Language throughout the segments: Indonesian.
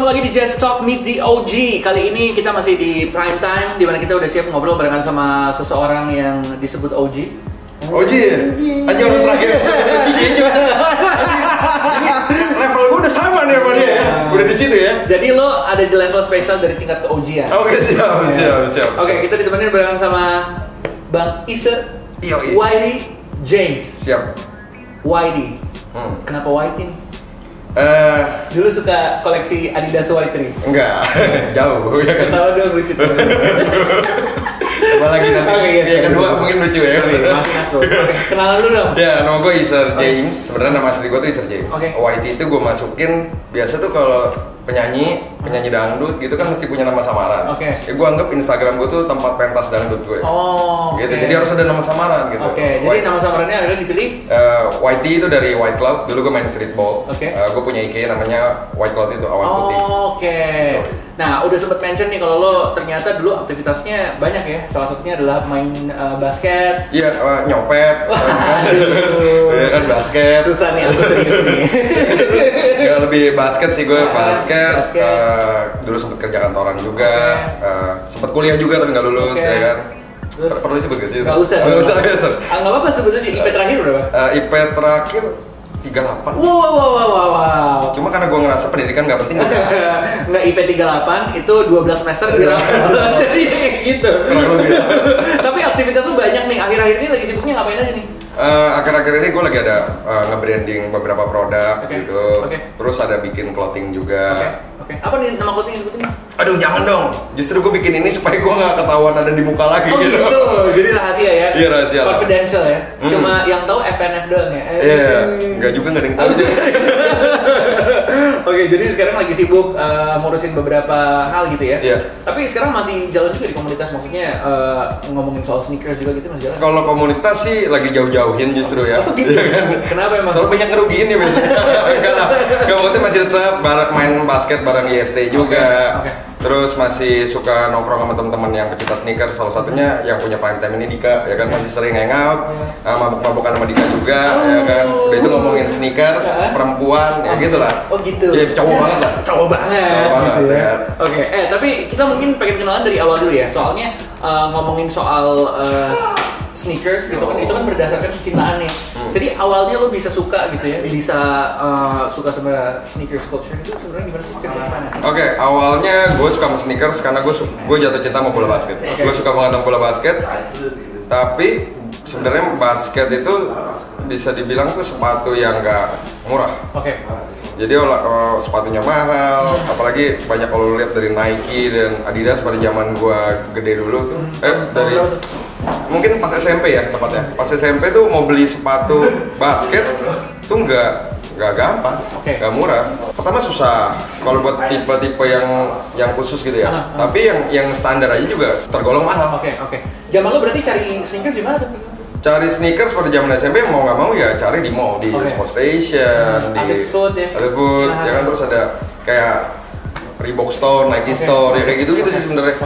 ketemu lagi di Just Talk Meet the OG. Kali ini kita masih di prime time, dimana kita udah siap ngobrol barengan sama seseorang yang disebut OG. OG ya? Aja orang terakhir. Level gue udah sama nih sama dia ya. Udah di situ ya. Jadi lo ada di level spesial dari tingkat ke OG ya? Oke, siap. Oke, kita ditemenin barengan sama Bang Ise Whitey James. Siap. Whitey. Kenapa Whitey nih? Dulu suka koleksi Adidas Whitey? Enggak, jauh ya kan. Ketawa dong, lucu tuh. Coba lagi nanti yang kedua mungkin lucu ya. Maafin aku. Oke, kenalan dulu dong. Ya, nama gue Iser James. Sebenarnya nama asli gue tuh Iser James. Whitey itu gue masukin biasa tuh kalau penyanyi dangdut gitu kan mesti punya nama samaran. Ya gue anggap Instagram gue tuh tempat pentas dangdut gue. Gitu. Jadi harus ada nama samaran gitu. Jadi nama samarannya akhirnya dipilih Whitey itu dari White Cloud. Dulu gue main streetball. Gue punya IG namanya White Cloud itu awan putih. Nah, udah sempet mention nih kalau lo ternyata dulu aktivitasnya banyak ya. Salah satunya adalah main basket. Iya, nyopet. Iya kan basket. Susah nih, aku serius nih. Ya lebih basket sih gue, basket. Dulu sempet kerja kantoran juga. Sempet kuliah juga tapi nggak lulus ya kan. Perlu disebut gak sih? Nggak usah. Nggak apa-apa sebut aja. IP terakhir berapa? IP terakhir 38. Wow. Cuma karena gue ngerasa pendidikan gak penting. Nggak, IP 38 itu 12 semester dirapel. Jadi kayak gitu. Tapi aktivitas lu banyak nih. Akhir-akhir ini lagi sibuknya ngapain aja nih? Akhir-akhir ini gue lagi ada nge-branding beberapa produk gitu. Terus ada bikin clothing juga. Apa nih nama clothing yang sebutin? Aduh jangan dong. Justru gue bikin ini supaya gue gak ketahuan ada di muka lagi gitu. Jadi rahasia ya? Iya rahasia. Confidential ya? Cuma yang tahu FNF doang ya? Iya. Enggak juga gak ada yang tahu. Jadi sekarang lagi sibuk ngurusin beberapa hal gitu ya? Iya. Tapi sekarang masih jalan juga di komunitas, maksudnya ngomongin soal sneakers juga gitu masih jalan? Kalau komunitas sih lagi jauh-jauhin justru ya. Kenapa emang? Soalnya banyak ngerugiin ya biasanya. Enggak, maksudnya masih tetap main basket bareng IST juga. Terus masih suka nongkrong sama teman-teman yang pecinta sneakers. Salah satunya yang punya prime time ini Dika, ya kan masih sering hangout, mabuk-mabukan sama Dika juga, ya kan. Udah itu ngomongin sneakers, perempuan, ya gitulah. Ya cowok banget lah. Cowok banget gitu ya. Tapi kita mungkin pengen kenalan dari awal dulu ya. Soalnya ngomongin soal sneakers gitu kan, itu kan berdasarkan kecintaan ya. Jadi awalnya lo bisa suka gitu ya, bisa suka sama sneakers culture itu sebenarnya gimana sih ceritanya? Awalnya gue suka sama sneakers karena gue jatuh cinta sama bola basket. Gue suka banget sama bola basket. Tapi sebenarnya basket itu bisa dibilang tuh sepatu yang gak murah. Jadi sepatunya mahal, apalagi banyak kalau lu lihat dari Nike dan Adidas pada zaman gua gede dulu tuh. Dari mungkin pas SMP ya tepatnya. Pas SMP tuh mau beli sepatu basket tuh nggak gampang, nggak murah. Pertama susah kalau buat tipe-tipe yang khusus gitu ya. Tapi yang standar aja juga tergolong mahal. Zaman lo berarti cari sneakers di mana tuh? Cari sneakers pada zaman SMP mau nggak mau ya cari di mall, di Sport Station, di Adekut, ya kan, terus ada kayak Reebok Store, Nike Store, ya kayak gitu-gitu sih sebenarnya.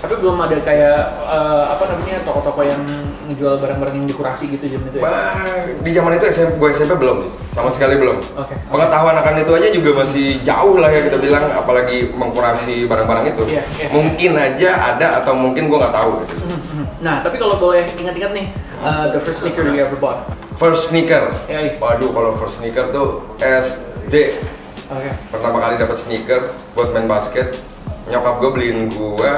Tapi belum ada kayak toko-toko yang ngejual barang-barang yang dekorasi gitu zaman itu ya? Di zaman itu gue SMP belum, sama sekali belum. Pengetahuan akan itu aja juga masih jauh lah ya kita bilang, apalagi mengkurasi barang-barang itu. Mungkin aja ada atau mungkin gue nggak tahu. Nah, tapi kalau boleh ingat-ingat nih, the first sneaker you ever bought? First sneaker? Waduh, kalau first sneaker tuh SD. Pertama kali dapat sneaker buat main basket, nyokap gue beliin gue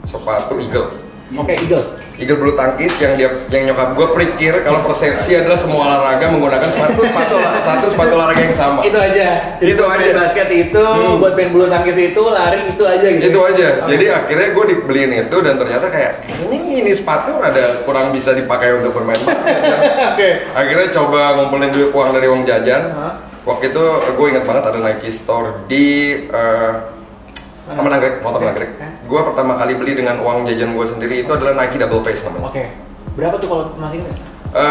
sepatu Eagle. Eagle bulu tangkis yang nyokap gue pikir kalau persepsi adalah semua olahraga menggunakan satu sepatu olahraga yang sama. Itu aja. Jadi itu aja. Main basket itu, buat main bulu tangkis itu, lari itu aja gitu. Itu aja. Jadi akhirnya gue dibeliin itu dan ternyata kayak ini sepatu ada kurang bisa dipakai untuk bermain basket. Akhirnya coba ngumpulin duit uang dari uang jajan. Waktu itu gue ingat banget ada Nike Store di Taman Anggrek, Motor Anggrek. Gue pertama kali beli dengan uang jajan gue sendiri itu adalah Nike Double Face namanya. Berapa tuh kalau masih ingat?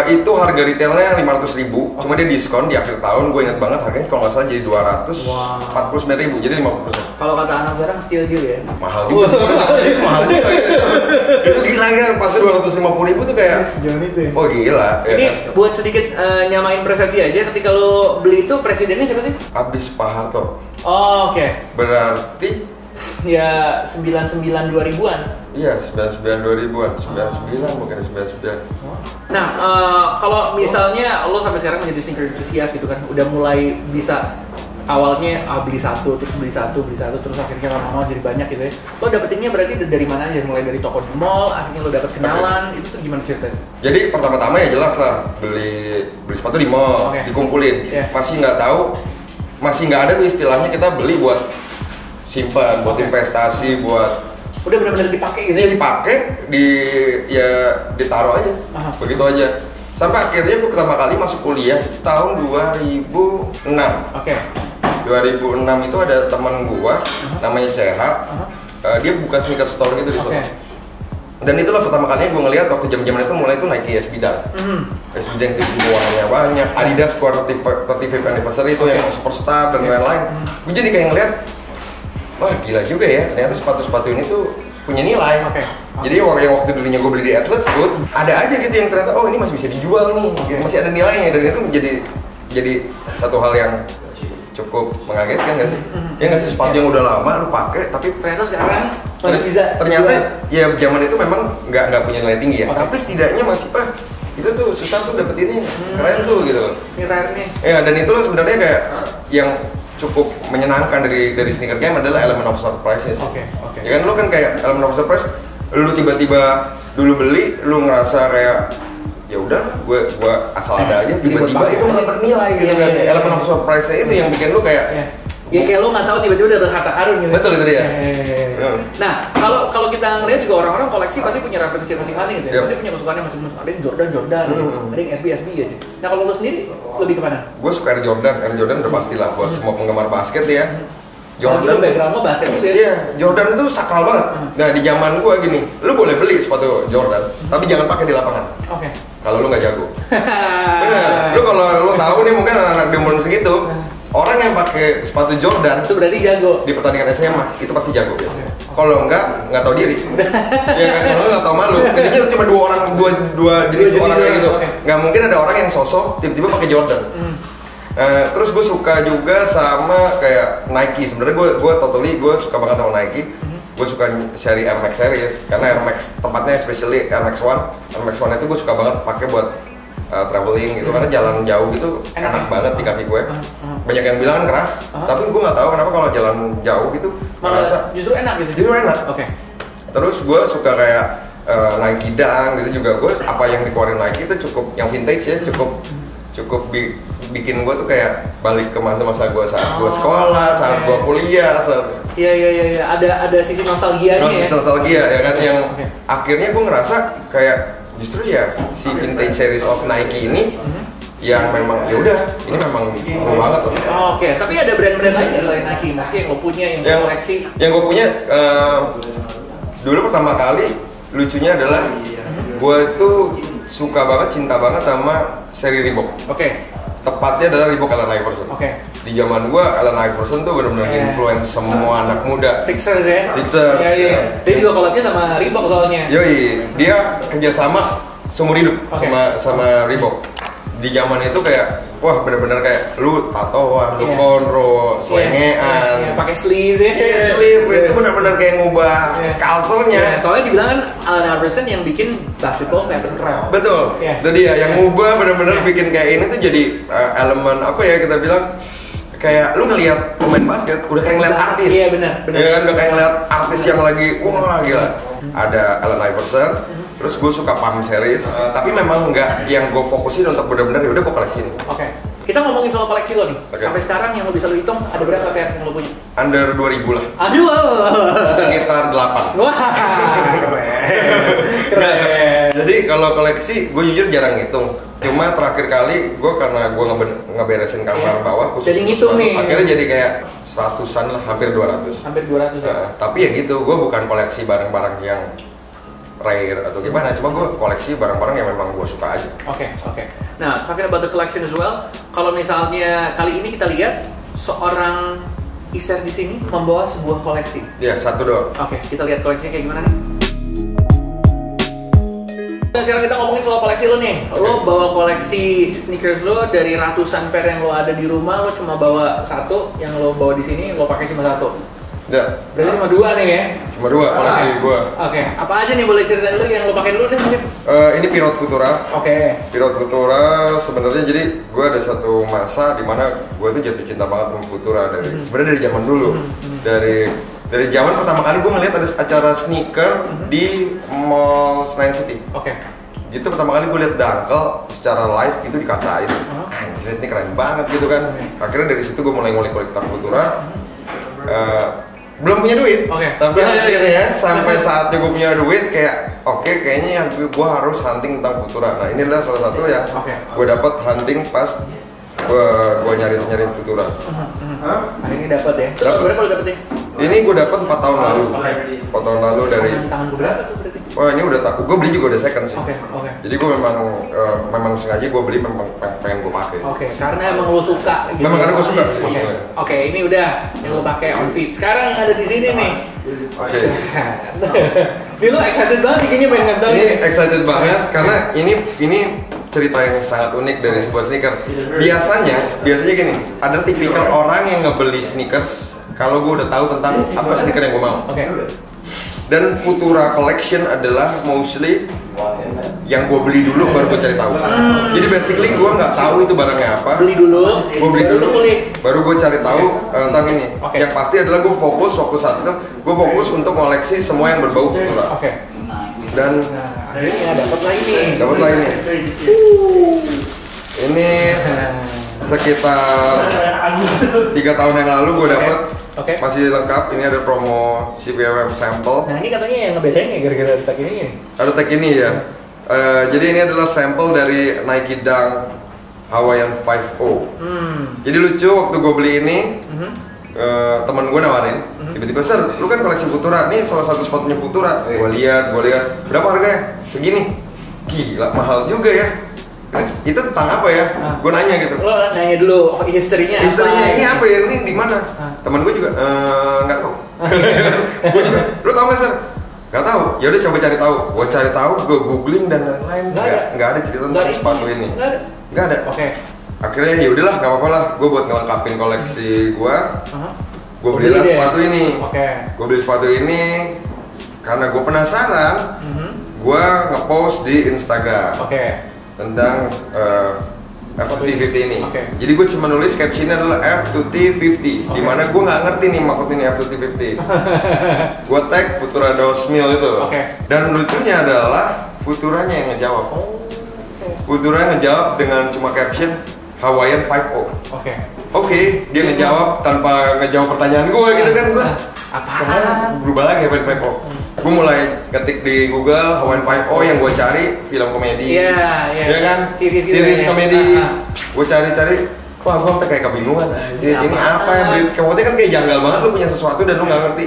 Itu harga retailnya 500.000, cuma dia diskon di akhir tahun. Gue inget banget harganya kalau nggak salah jadi 249.000, jadi 50%. Kalau kata anak sekarang steal deal ya. Mahal juga. Mahal juga. Itu gila ya, pasti 250.000 tuh kayak. Sejauh itu ya. Oh gila. Ini ya, buat sedikit nyamain persepsi aja, ketika lo beli itu presidennya siapa sih? Abis Pak Harto. Oh, oke. Berarti ya 99 2000-an. iya, 99 2000-an, 99 bukan 99. Nah, kalau misalnya lo sampai sekarang menjadi sneaker enthusiast gitu kan, udah mulai bisa awalnya beli satu, terus akhirnya lama-lama jadi banyak gitu ya. Lo dapetinnya berarti dari mana aja? Mulai dari toko di mall, akhirnya lo dapet kenalan, itu tuh gimana ceritanya? Jadi pertama-tama ya jelas lah, beli sepatu di mall, dikumpulin. Masih nggak ada tuh istilahnya kita beli buat simpan, buat investasi, buat udah benar-benar dipakai gitu ya? Dipakai, ditaruh aja, begitu aja. Sampai akhirnya gue pertama kali masuk kuliah itu tahun 2006. 2006 itu ada teman gue, namanya CH, dia buka sneaker store gitu di sana. Dan itulah pertama kalinya gue ngeliat waktu jam-jaman itu mulai itu Nike SB Dunk. SB Dunk itu warnanya banyak, Adidas Square 35th Anniversary itu yang Superstar dan lain-lain. Gue jadi kayak ngeliat, wah gila juga ya, ternyata sepatu-sepatu ini tuh punya nilai. Jadi orang yang waktu dulunya gue beli di Athlete Food, ada aja gitu yang ternyata, oh ini masih bisa dijual nih, masih ada nilainya. Dan itu jadi satu hal yang cukup mengagetkan nggak sih? Ya nggak sih, sepatu yang udah lama lu pakai, tapi ternyata sekarang masih bisa. Ternyata ya zaman itu memang nggak punya nilai tinggi ya, tapi setidaknya masih itu tuh susah tuh dapetinnya, keren tuh gitu. Ini rare-nya. Ya, dan itulah sebenarnya kayak yang cukup menyenangkan dari sneaker game adalah element of surprises. Ya kan, lu kan kayak element of surprise, lu tiba-tiba dulu beli, lu ngerasa kayak ya udah, gue asal ada aja, tiba-tiba itu malah bernilai gitu kan. Element of surprise-nya itu yang bikin lu kayak ya kayak lu nggak tahu tiba-tiba udah ada harta karun gitu. Betul itu dia. Nah, kalau kita ngeliat juga orang-orang koleksi pasti punya referensi masing-masing gitu ya. Pasti punya kesukaannya masing-masing. Ada yang Jordan, ada yang SB aja. Nah, kalau lu sendiri lebih kemana? Gue suka Air Jordan udah pastilah buat semua penggemar basket ya. Jordan background lo basket juga ya? Iya, Jordan itu sakral banget. Nah, di zaman gue gini, lu boleh beli sepatu Jordan, tapi jangan pakai di lapangan. Kalau lu nggak jago. Bener. Lu kalau lu tahu nih mungkin anak-anak di umur segitu, orang yang pakai sepatu Jordan itu berarti jago di pertandingan SMA, itu pasti jago biasanya. Kalau nggak tahu diri. Ya kan, kalau nggak tahu malu. Intinya cuma dua jenis orang kayak gitu. Nggak mungkin ada orang yang sosok tiba-tiba pakai Jordan. Terus gue suka juga sama kayak Nike. Sebenarnya gue suka banget sama Nike. Gue suka seri Air Max series karena Air Max, tempatnya especially Air Max One. Air Max One itu gue suka banget pakai buat traveling gitu, karena jalan jauh gitu enak banget di kaki gue. Banyak yang bilang kan keras, tapi gue nggak tahu kenapa kalau jalan jauh gitu merasa justru enak gitu. Justru enak. Terus gue suka kayak Nike Dunk gitu juga. Gue apa yang dikeluarin Nike itu cukup yang vintage ya, cukup bikin gue tuh kayak balik ke masa-masa gue saat gue sekolah, saat gue kuliah, Iya. Ada sisi nostalgianya ya. Nostalgia ya kan, yang akhirnya gue ngerasa kayak justru ya si vintage series of Nike ini yang memang ya udah ini memang cool banget loh. Tapi ada brand-brand lain ya selain Nike, mesti yang lo punya yang koleksi. Yang gue punya dulu pertama kali lucunya adalah gue tuh suka banget, cinta banget sama seri Reebok. Tepatnya adalah Reebok Allen Iverson. Di zaman gua Allen Iverson tuh benar-benar influence semua anak muda. Sixers ya. Iya. Dia juga collabnya sama Reebok soalnya. Yoi, dia kerjasama seumur hidup sama Reebok. Di zaman itu kayak wah benar-benar kayak lu tatoan, lu konro, selengean, pakai sleeve ya. Sleeve itu benar-benar kayak ngubah culture-nya. Soalnya dibilang kan Allen Iverson yang bikin basketball kelihatan keren. Betul. Itu dia yang ngubah benar-benar bikin kayak ini tuh jadi elemen apa ya kita bilang, kayak lu ngelihat pemain basket udah kayak ngeliat artis. Iya benar. Ya kan, udah kayak ngeliat artis yang lagi wah gila. Ada Allen Iverson. Terus gue suka Pump series, tapi memang nggak yang gue fokusin untuk benar-benar ya udah gue koleksi ini. Kita ngomongin soal koleksi lo nih. Sampai sekarang yang lo bisa lo hitung ada berapa pair yang lo punya? Under 2000 lah. Aduh. Sekitar 8. Wah. Keren. Jadi kalau koleksi gue jujur jarang ngitung. Cuma terakhir kali gue karena gue ngeberesin kamar bawah khusus. Jadi ngitung nih. Akhirnya jadi kayak 100-an lah, hampir 200. Hampir 200 ya. Tapi ya gitu, gue bukan koleksi barang-barang yang rare atau gimana, cuma gue koleksi barang-barang yang memang gue suka aja. Oke. Nah, talking about the collection as well, kalau misalnya kali ini kita lihat seorang Iser di sini membawa sebuah koleksi. Iya, satu doang. Oke, kita lihat koleksinya kayak gimana nih. Nah, sekarang kita ngomongin soal koleksi lo nih. Lo bawa koleksi sneakers lo dari ratusan pair yang lo ada di rumah, lo cuma bawa satu, yang lo bawa di sini lo pakai cuma satu. Ya. Berarti cuma dua nih ya? Cuma dua koleksi gue. Oke, apa aja nih boleh ceritain dulu yang lo pakai dulu deh mungkin? Ini Pirot Futura. Pirot Futura sebenarnya jadi gue ada satu masa di mana gue tuh jatuh cinta banget sama Futura sebenarnya dari zaman dulu. Dari zaman pertama kali gue ngeliat ada acara sneaker di Mall Senayan City. Gitu pertama kali gue liat Dunkel secara live itu dikatain, anjir ini keren banget gitu kan. Akhirnya dari situ gue mulai ngulik-ngulik tentang Futura. Belum punya duit, tapi akhirnya sampai saatnya gue punya duit kayak kayaknya yang gue harus hunting tentang Futura. Nah ini adalah salah satu ya gue dapat hunting pas gue nyari Futura. Ini dapat ya? Berapa lo dapetin? Ini gue dapat 4 tahun lalu. 4 tahun lalu dari. Tahun berapa tuh berarti? Wah ini udah tak, gue beli juga udah second sih. Jadi gue memang sengaja gue beli memang pengen gue pakai. Karena emang lo suka. Gitu. Memang karena gue suka. Ini udah yang lo pakai on feet. Sekarang yang ada di sini nih. Ini lo excited banget kayaknya pengen ngasih tau. Ini excited banget karena ini cerita yang sangat unik dari sebuah sneaker. Biasanya gini, ada tipikal orang yang ngebeli sneakers kalau gue udah tahu tentang apa sneaker yang gue mau. Dan Futura Collection adalah mostly yang gue beli dulu baru gue cari tahu. Jadi basically gue nggak tahu itu barangnya apa. Gue beli dulu, baru gue cari tahu tentang ini. Yang pasti adalah gue fokus saat itu gue fokus untuk koleksi semua yang berbau Futura. Dan akhirnya dapat lah ini. Ini sekitar 3 tahun yang lalu gue dapat. Masih lengkap, ini ada promo CPWM sampel. Nah ini katanya yang ngebedain ya gara-gara ada tag ini. Ada tag ini ya. Jadi ini adalah sampel dari Nike Dunk Hawaiian 5.0. Jadi lucu waktu gue beli ini, temen gue nawarin, tiba-tiba Sir, lu kan koleksi Futura, nih salah satu sepatunya Futura. Gue lihat, berapa harganya? Segini. Gila, mahal juga ya. Itu tentang apa ya? Gue nanya gitu. Lo nanya dulu historinya ini apa ya? Ini di mana? Temen gue juga nggak tahu. Gue juga, lo tau nggak Sir? Nggak tahu. Ya udah coba cari tahu. Gue cari tahu, gue googling dan lain-lain. Nggak ada cerita tentang sepatu ini. Nggak ada. Akhirnya ya udahlah, nggak apa-apa lah. Gue buat ngelengkapin koleksi gue. Gue belilah sepatu ini. Gue beli sepatu ini karena gue penasaran. Gue ngepost di Instagram. Tentang F2T50 ini. Jadi gue cuma nulis captionnya adalah F2T50. Dimana gue nggak ngerti nih maksud ini F2T50. Gue tag Futura Dosmil itu. Dan lucunya adalah Futuranya yang ngejawab. Futura ngejawab dengan cuma caption Hawaiian 5.0. Dia ngejawab tanpa ngejawab pertanyaan gue gitu kan. Gue sekarang berubah lagi Hawaiian 5.0. Gue mulai ketik di Google Hawaiian 5.0 yang gue cari film komedi. Iya kan? Series komedi. Gue cari-cari, wah gue sampai kayak kebingungan. Ini apa ya? Kemudian kan kayak janggal banget lu punya sesuatu dan lu nggak ngerti.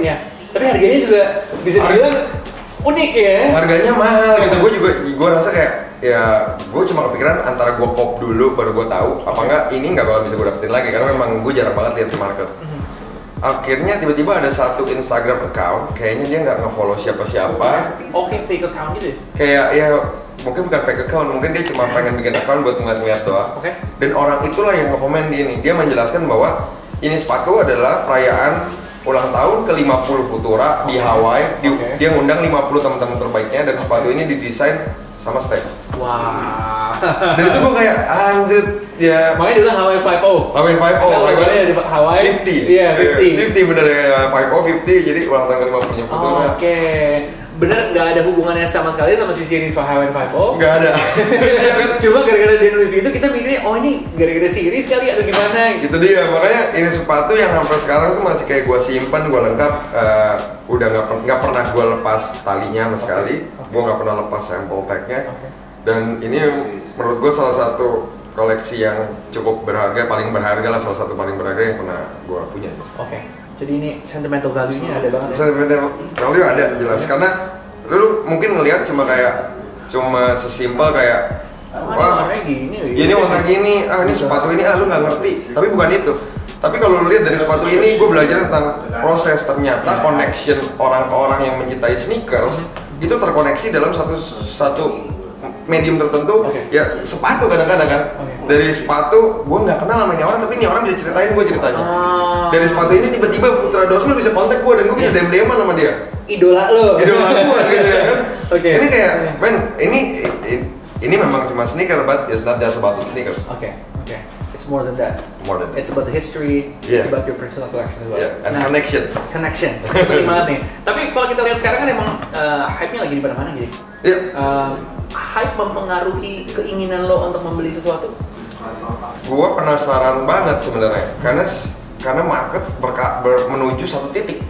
Tapi harganya juga bisa dibilang unik ya. Harganya mahal gitu. Gue rasa kayak ya gue cuma kepikiran antara gue pop dulu baru gue tahu apa enggak ini nggak bakal bisa gue dapetin lagi karena memang gue jarang banget lihat di market. Akhirnya tiba-tiba ada satu Instagram account, kayaknya dia nggak nge-follow siapa-siapa. Fake account gitu? Kayak ya mungkin bukan fake account, mungkin dia cuma pengen bikin account buat ngeliat-ngeliat doang. Dan orang itulah yang nge-komen di ini. Dia menjelaskan bahwa ini sepatu adalah perayaan ulang tahun ke-50 Futura di Hawaii. Dia ngundang 50 teman-teman terbaiknya dan sepatu ini didesain sama Stash. Wah. Dan itu gue kayak anjir ya. Makanya dulu Hawaiian 5.0. Hawaiian 5.0. Hawaiian di Hawaii 50. Iya, 50. 50 bener ya, 5.0 50 jadi ulang tahun ke-50 Futura. Bener nggak ada hubungannya sama sekali sama si series Hawaiian 5.0? Nggak ada. Cuma gara-gara dia nulis gitu kita mikirnya ini gara-gara series kali atau gimana? Itu dia, makanya ini sepatu yang sampai sekarang tuh masih kayak gue simpan, gue lengkap. Udah nggak pernah gue lepas talinya sama sekali. Gue nggak pernah lepas sampel tagnya. Dan ini menurut gue salah satu koleksi yang cukup berharga, paling berharga lah, salah satu paling berharga yang pernah gue punya. Jadi ini sentimental value-nya ada banget ya? Sentimental value ada jelas, karena Lu mungkin ngelihat cuma sesimpel kayak wah ini warna gini, ini sepatu ini lu nggak ngerti, tapi bukan itu. Tapi kalau lu lihat dari sepatu ini, gue belajar tentang proses. Ternyata connection orang ke orang yang mencintai sneakers itu terkoneksi dalam satu medium tertentu. Ya sepatu kadang-kadang kan. Dari sepatu, gue nggak kenal namanya orang, tapi ini orang bisa ceritain gue ceritanya. Dari sepatu ini tiba-tiba Putra Dosmil bisa kontak gue dan gue bisa DM-an sama dia. Idola gue gitu ya kan. Ini kayak, men, ini memang cuma sneaker, but it's not just about the sneakers. It's more than that. It's about the history. It's about your personal collection as well. And connection. Penting banget nih. Tapi kalau kita lihat sekarang kan emang hype-nya lagi di mana-mana gitu. Hype mempengaruhi keinginan lo untuk membeli sesuatu? Gua penasaran banget sebenarnya, karena market menuju satu titik.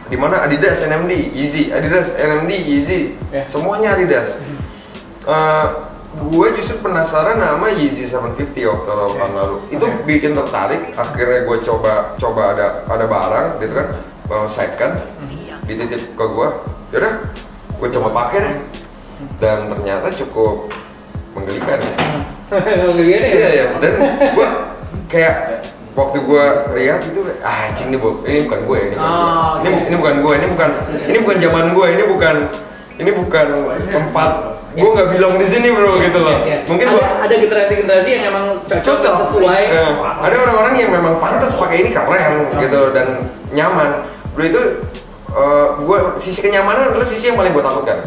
Dimana Adidas, NMD, Yeezy, semuanya Adidas. Gue justru penasaran sama Yeezy 750 waktu tahun lalu. Itu bikin tertarik. Akhirnya gue coba ada barang, gitu kan, second, dititip ke gue. Yaudah, gue coba pakai deh. Dan ternyata cukup menggelikan ya. Iya. Dan gue kayak waktu gue lihat itu, anjing ini bukan gue, ini bukan gue, ini bukan zaman gue, ini bukan tempat gue nggak bilang di sini bro gitu loh. Mungkin ada generasi yang emang cocok sesuai. Ada orang-orang yang memang pantas pakai ini keren gitu dan nyaman. Bro itu sisi kenyamanan adalah sisi yang paling gue takutkan.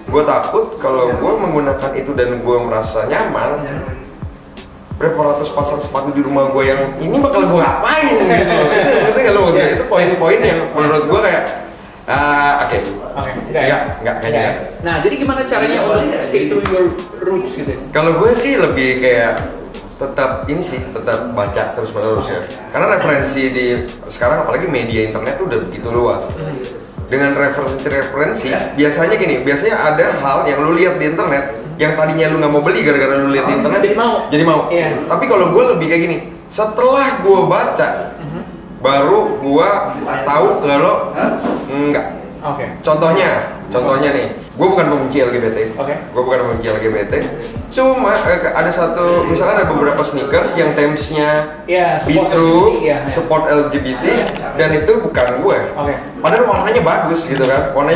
Gue takut kalau gue menggunakan itu dan gue merasa nyaman, berapa ratus pasang sepatu di rumah gue yang ini bakal gue apain gitu loh. Ngerti nggak lo? Itu poin-poin yang menurut gue kayak enggak kayaknya. Nah, jadi gimana caranya untuk stay to your roots gitu? Kalau gue sih lebih kayak tetap baca terus-menerus ya. Karena referensi di sekarang apalagi media internet tuh udah begitu luas. Dengan referensi biasanya ada hal yang lu lihat di internet yang tadinya lu nggak mau beli gara-gara lu lihat di internet jadi mau. Tapi kalau gue lebih kayak gini, setelah gue baca baru gue tahu kalau enggak. Contohnya nih, gue bukan pembenci LGBT. Cuma ada misalkan ada beberapa sneakers yang terms-nya be true, support LGBT, dan itu bukan gue. Padahal warnanya bagus gitu kan, wah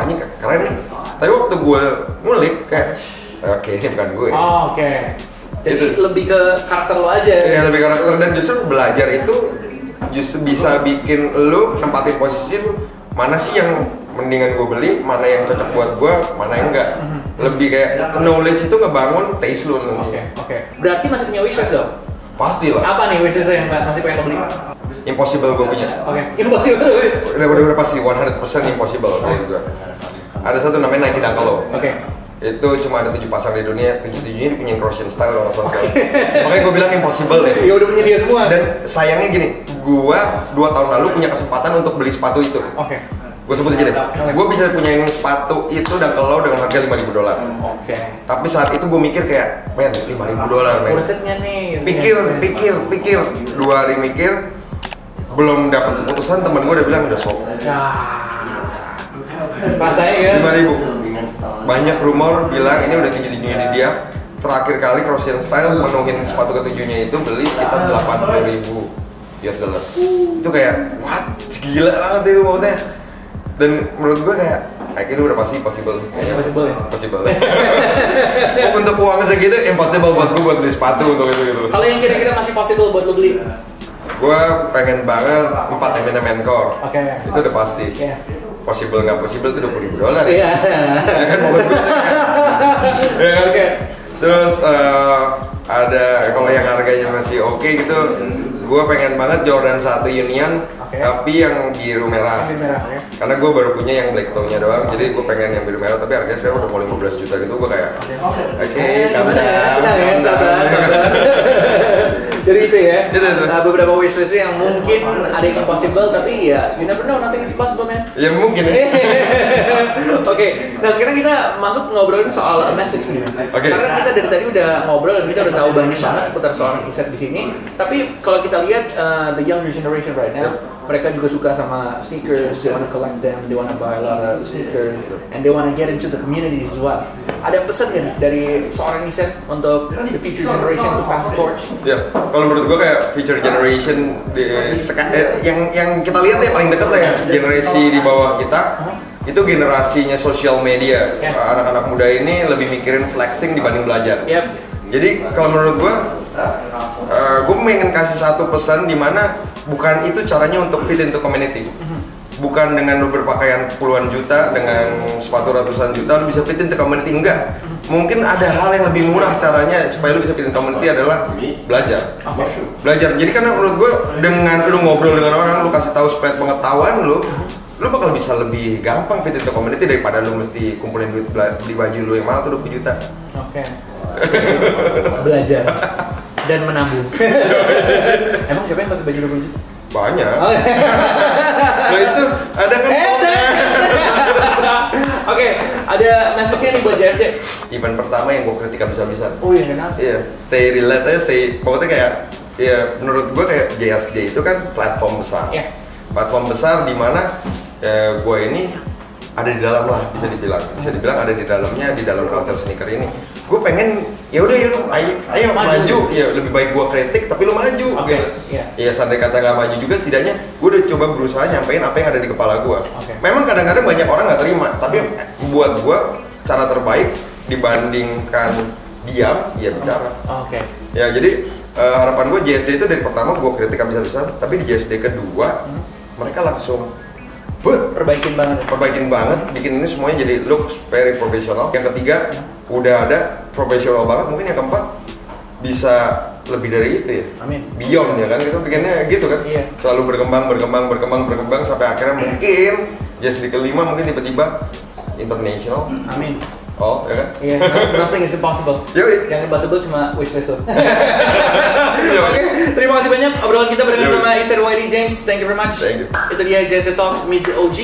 ini keren nih. Tapi waktu gue ngulik kayak, ini bukan gue. Jadi gitu. Lebih ke karakter lo aja. Iya, lebih karakter, dan justru belajar itu justru bisa bikin lo nempatin posisi lo. Mana sih yang mendingan gue beli, mana yang cocok buat gue, mana yang enggak. Lebih kayak knowledge itu ngebangun taste lu nanti. Berarti masih punya wishlist dong? Pasti lah. Apa nih wishlist yang masih pengen lo beli? Impossible gue punya. Impossible. Udah pasti 100% impossible dari gue. Ada satu namanya Nike Dunk Low. Itu cuma ada 7 pasang di dunia, 7-7-nya punya Croatian style kalau nggak salah. Makanya gue bilang impossible deh. Ya udah punya dia semua. Dan sayangnya gini, gue 2 tahun lalu punya kesempatan untuk beli sepatu itu. Gue sebut aja deh. Gue bisa punyain sepatu itu Dunk Low dengan harga $5.000. Tapi saat itu gue mikir kayak, men, $5.000 men. Budgetnya nih. Pikir, 2 hari mikir, belum dapat keputusan. Temen gue udah bilang udah sold. Rasanya ya? 5.000. Banyak rumor bilang ini udah tinggi-tingginya di dia. Terakhir kali Croatian Style menuhin sepatu ketujuhnya itu beli sekitar $80.000 US. Itu kayak, what? Gila banget itu maksudnya. Dan menurut gue kayak, ini udah pasti possible. Possible ya? Possible. Untuk uang segitu, impossible buat gue buat beli sepatu untuk itu gitu. Kalau yang kira-kira masih possible buat lo beli? Gue pengen banget 4 M&M Encore. Itu udah pasti. Possible nggak possible itu $20.000 ya kan mau gue ya kan. Terus ada kalau yang harganya masih oke gitu, gue pengen banget Jordan 1 Union tapi yang biru merah. Karena gue baru punya yang black toe-nya doang, jadi gue pengen yang biru merah tapi harganya sekarang udah mau 15 juta gitu. Gue kayak sabar. Jadi itu ya, beberapa wishlist yang mungkin ada yang impossible, tapi ya you never know, nothing is possible man. Ya mungkin ya. Nah sekarang kita masuk ngobrolin soal message nih. Karena kita dari tadi udah ngobrol dan kita udah tahu banyak banget seputar soal riset di sini. Tapi kalau kita lihat the younger generation right now, mereka juga suka sama sneakers, they wanna collect them, they wanna buy a lot of sneakers, and they wanna get into the communities as well. Ada pesan kan dari seorang Isen untuk the future generation to pass the torch? Ya, kalau menurut gua kayak future generation yang kita lihat ya paling dekat lah ya, generasi di bawah kita itu generasinya sosial media. Anak-anak muda ini lebih mikirin flexing dibanding belajar. Jadi kalau menurut gua pengen kasih satu pesan di mana bukan itu caranya untuk fit into community. Bukan dengan lu berpakaian puluhan juta, dengan sepatu ratusan juta lu bisa fit into community, enggak. Mungkin ada hal yang lebih murah caranya supaya lu bisa fit into community adalah belajar. Belajar. Jadi karena menurut gue dengan lu ngobrol dengan orang, lu kasih tahu spread pengetahuan lu bakal bisa lebih gampang fit into community daripada lu mesti kumpulin duit beli baju lu yang mahal tuh 20 juta. Belajar dan menabung. Emang siapa yang pakai baju 20 juta? Banyak. Nah itu ada kan. Oke, ada message-nya nih buat JSD. Event pertama yang gue kritik habis-habisan. Oh iya, kenapa? Iya, stay relate aja, pokoknya kayak ya menurut gue kayak JSD itu kan platform besar. Platform besar di mana gue ini ada di dalam lah, bisa dibilang ada di dalamnya, di dalam culture sneaker ini. Gue pengen ya udah ayo maju. Ya lebih baik gue kritik tapi lu maju. Ya sampai kata nggak maju juga, setidaknya gue udah coba berusaha nyampein apa yang ada di kepala gue. Memang kadang-kadang banyak orang nggak terima, tapi buat gue cara terbaik dibandingkan diam ya bicara. Ya jadi harapan gue JSD itu dari pertama gue kritik habis-habisan, tapi di JSD kedua mereka langsung perbaikin banget, bikin ini semuanya jadi looks very professional. Yang ketiga udah ada profesional banget, mungkin yang keempat bisa lebih dari itu ya. Beyond ya kan, kita bikinnya gitu kan. Selalu berkembang sampai akhirnya mungkin jadi kelima mungkin tiba-tiba international. Oh, ya kan? Nothing is impossible. Yang impossible cuma wishlist. Oke, terima kasih banyak obrolan kita barengan sama Isen Wiley James. Thank you very much. Itu dia JSD Talks Meet the OG.